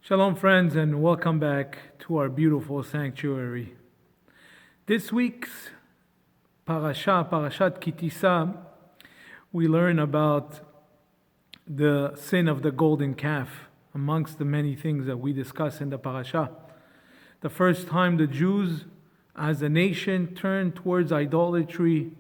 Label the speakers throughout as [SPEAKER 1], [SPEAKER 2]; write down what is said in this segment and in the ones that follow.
[SPEAKER 1] Shalom, friends, and welcome back to our beautiful sanctuary. This week's Parashat Kitisa, we learn about the sin of the golden calf, amongst the many things that we discuss in the parasha. The first time the Jews, as a nation, turned towards idolatry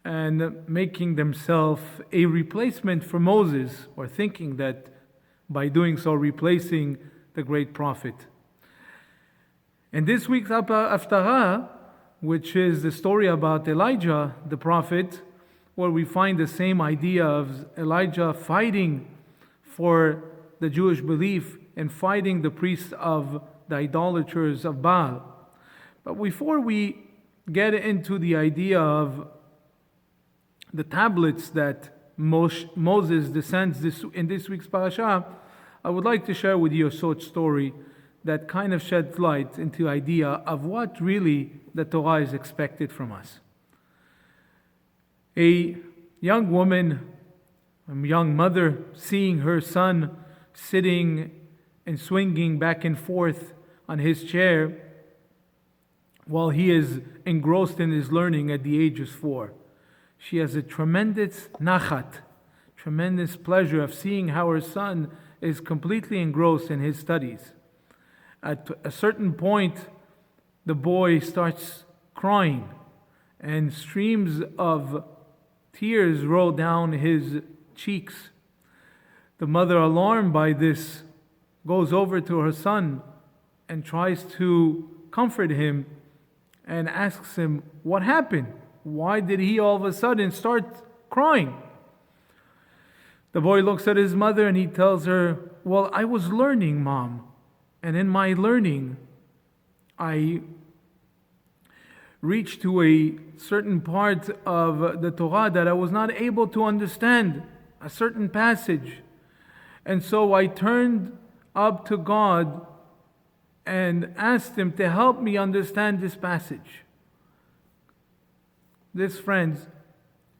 [SPEAKER 1] and making themselves a replacement for Moses, or thinking that by doing so replacing the great prophet. And this week's Haftarah, which is the story about Elijah, the prophet, where we find the same idea of Elijah fighting for the Jewish belief and fighting the priests of the idolaters of Baal. But before we get into the idea of the tablets that Moses descends in this week's parasha, I would like to share with you a short story that kind of sheds light into the idea of what really the Torah is expected from us. A young woman, a young mother, seeing her son sitting and swinging back and forth on his chair while he is engrossed in his learning at the age of 4. She has a tremendous nachat, tremendous pleasure of seeing how her son is completely engrossed in his studies. At a certain point, the boy starts crying, and streams of tears roll down his cheeks. The mother, alarmed by this, goes over to her son and tries to comfort him and asks him, "What happened? Why did he all of a sudden start crying?" The boy looks at his mother and he tells her, "Well, I was learning, Mom. And in my learning, I reached to a certain part of the Torah that I was not able to understand, a certain passage. And so I turned up to God and asked Him to help me understand this passage." This, friends,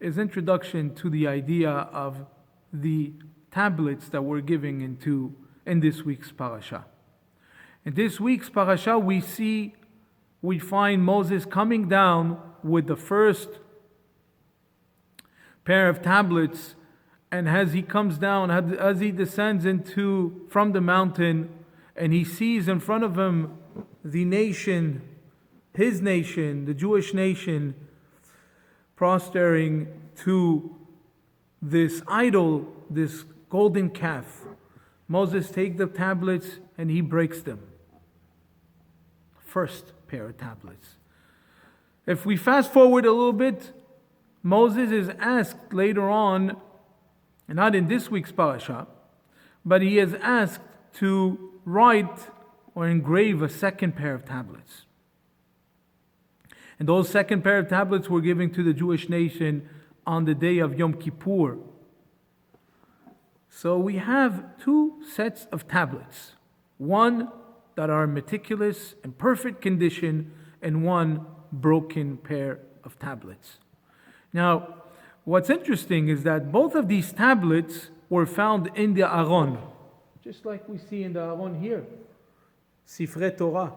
[SPEAKER 1] is introduction to the idea of the tablets that we're giving in this week's parasha. In this week's parasha, we find Moses coming down with the first pair of tablets, and as he comes down, as he descends from the mountain, and he sees in front of him the nation, his nation, the Jewish nation, prostrating to this idol, this golden calf. Moses takes the tablets and he breaks them. First pair of tablets. If we fast forward a little bit, Moses is asked later on, not in this week's parasha, but he is asked to write or engrave a second pair of tablets. And those second pair of tablets were given to the Jewish nation on the day of Yom Kippur. So we have two sets of tablets. One that are meticulous and perfect condition, and one broken pair of tablets. Now, what's interesting is that both of these tablets were found in the Aron, just like we see in the Aron here, Sifrei Torah.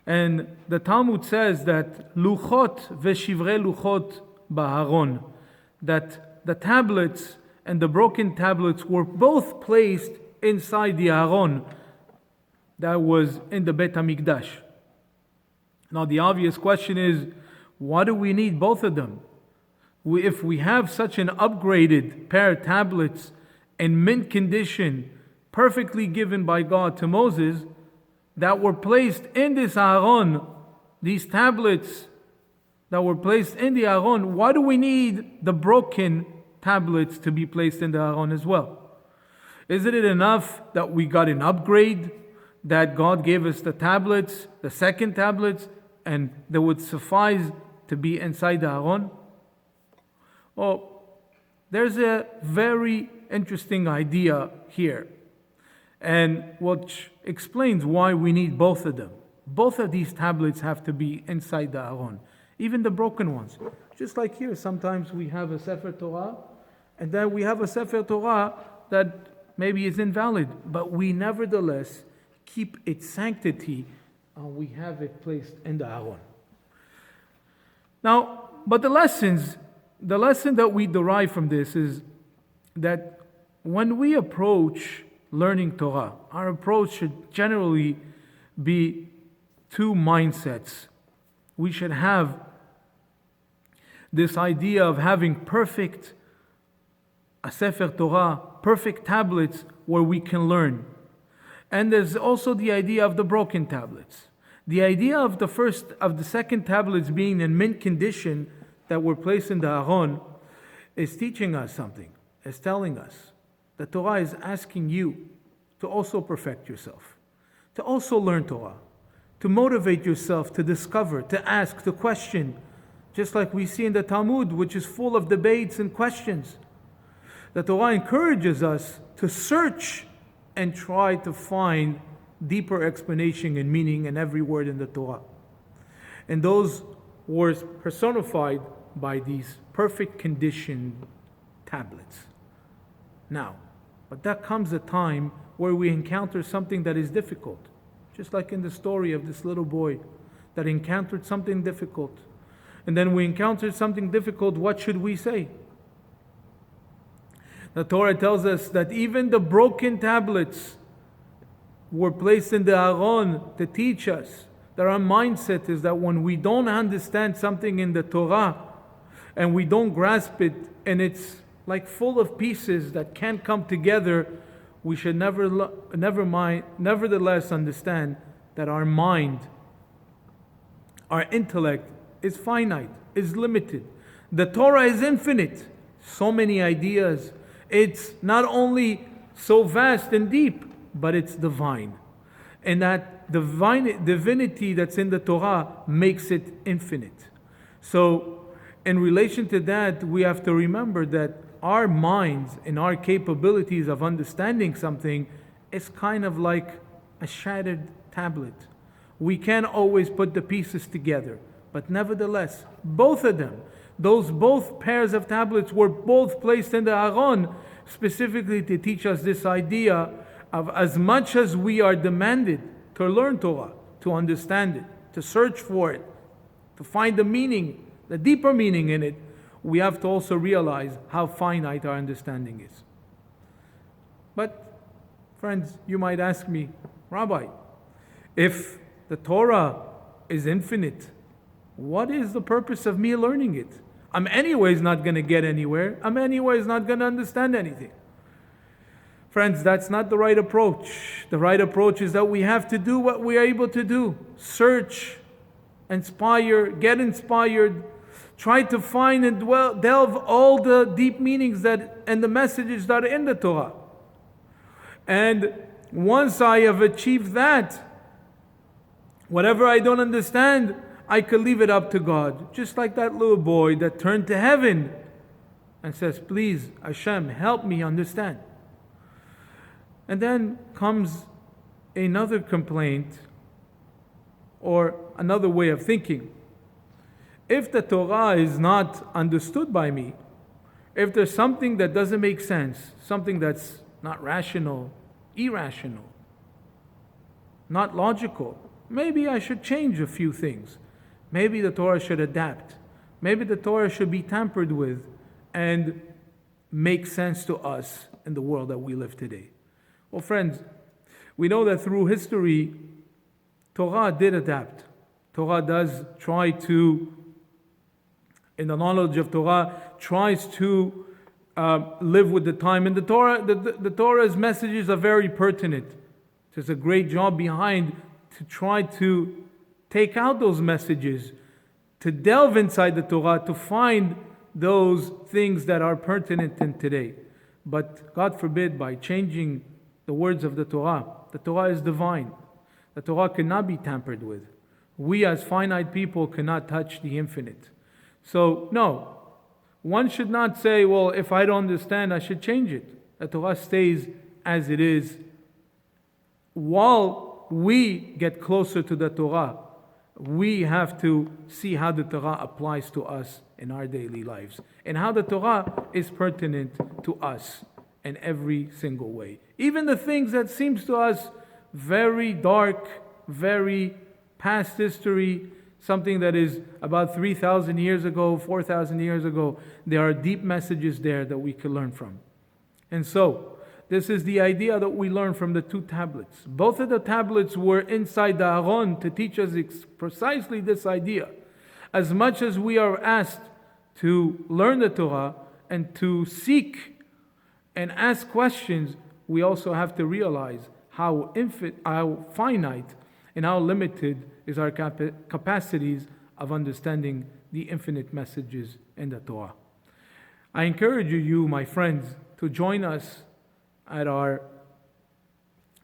[SPEAKER 1] And the Talmud says that luchot veshivrei luchot ba'aron, that the tablets and the broken tablets were both placed inside the Aron that was in the Beit HaMikdash. Now the obvious question is, why do we need both of them? If we have such an upgraded pair of tablets in mint condition, perfectly given by God to Moses, that were placed in this Aron, these tablets that were placed in the Aron, why do we need the broken tablets to be placed in the Aron as well? Isn't it enough that we got an upgrade, that God gave us the tablets, the second tablets, and they would suffice to be inside the Aron? Well, there's a very interesting idea here, and which explains why we need both of them. Both of these tablets have to be inside the Aron, even the broken ones. Just like here, sometimes we have a Sefer Torah, and then we have a Sefer Torah that maybe is invalid, but we nevertheless keep its sanctity. We have it placed in the Aron. Now, but the lesson that we derive from this is that when we approach learning Torah, our approach should generally be two mindsets. We should have this idea of having perfect a Sefer Torah, perfect tablets where we can learn. And there's also the idea of the broken tablets. The idea of the second tablets being in mint condition that were placed in the Aron is teaching us something. It's telling us the Torah is asking you to also perfect yourself, to also learn Torah, to motivate yourself to discover, to ask, to question, just like we see in the Talmud, which is full of debates and questions. The Torah encourages us to search and try to find deeper explanation and meaning in every word in the Torah. And those were personified by these perfect condition tablets. Now, but that comes a time where we encounter something that is difficult. Just like in the story of this little boy that encountered something difficult. And then we encountered something difficult, what should we say? The Torah tells us that even the broken tablets were placed in the Aron to teach us that our mindset is that when we don't understand something in the Torah and we don't grasp it and it's like full of pieces that can't come together, we should nevertheless understand that our mind, our intellect is finite, is limited. The Torah is infinite. So many ideas. It's not only so vast and deep, but it's divine. And that divinity that's in the Torah makes it infinite. So, in relation to that, we have to remember that our minds and our capabilities of understanding something is kind of like a shattered tablet. We can't always put the pieces together. But nevertheless, both of them, those both pairs of tablets were both placed in the Aron specifically to teach us this idea of as much as we are demanded to learn Torah, to understand it, to search for it, to find the meaning, the deeper meaning in it, we have to also realize how finite our understanding is. But, friends, you might ask me, Rabbi, if the Torah is infinite, what is the purpose of me learning it? I'm anyways not going to get anywhere. I'm anyways not going to understand anything. Friends, that's not the right approach. The right approach is that we have to do what we are able to do. Search, inspire, get inspired. Try to find and delve all the deep meanings and the messages that are in the Torah. And once I have achieved that, whatever I don't understand, I could leave it up to God. Just like that little boy that turned to heaven and says, please, Hashem, help me understand. And then comes another complaint or another way of thinking. If the Torah is not understood by me, if there's something that doesn't make sense, something that's not rational, irrational, not logical, maybe I should change a few things. Maybe the Torah should adapt. Maybe the Torah should be tampered with and make sense to us in the world that we live today. Well, friends, we know that through history, Torah did adapt. Torah does try to, in the knowledge of Torah, tries to live with the time. And the Torah's messages are very pertinent. There's a great job behind to try to take out those messages, to delve inside the Torah, to find those things that are pertinent in today. But God forbid, by changing the words of the Torah is divine. The Torah cannot be tampered with. We as finite people cannot touch the infinite. So, no, one should not say, well, if I don't understand, I should change it. The Torah stays as it is. While we get closer to the Torah, we have to see how the Torah applies to us in our daily lives and how the Torah is pertinent to us in every single way. Even the things that seems to us very dark, very past history, something that is about 3,000 years ago, 4,000 years ago, there are deep messages there that we can learn from. And so, this is the idea that we learn from the two tablets. Both of the tablets were inside the Aron to teach us precisely this idea. As much as we are asked to learn the Torah and to seek and ask questions, we also have to realize how finite and how limited is our capacities of understanding the infinite messages in the Torah. I encourage you, my friends, to join us at our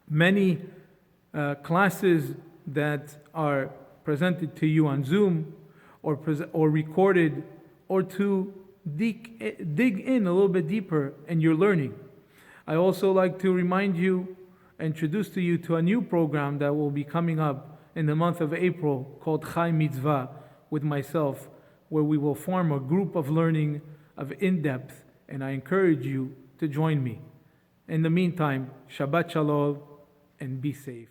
[SPEAKER 1] many classes that are presented to you on Zoom or recorded, or to dig in a little bit deeper in your learning. I also like to remind you, introduce to you to a new program that will be coming up in the month of April called Chai Mitzvah with myself, where we will form a group of learning of in-depth, and I encourage you to join me. In the meantime, Shabbat Shalom and be safe.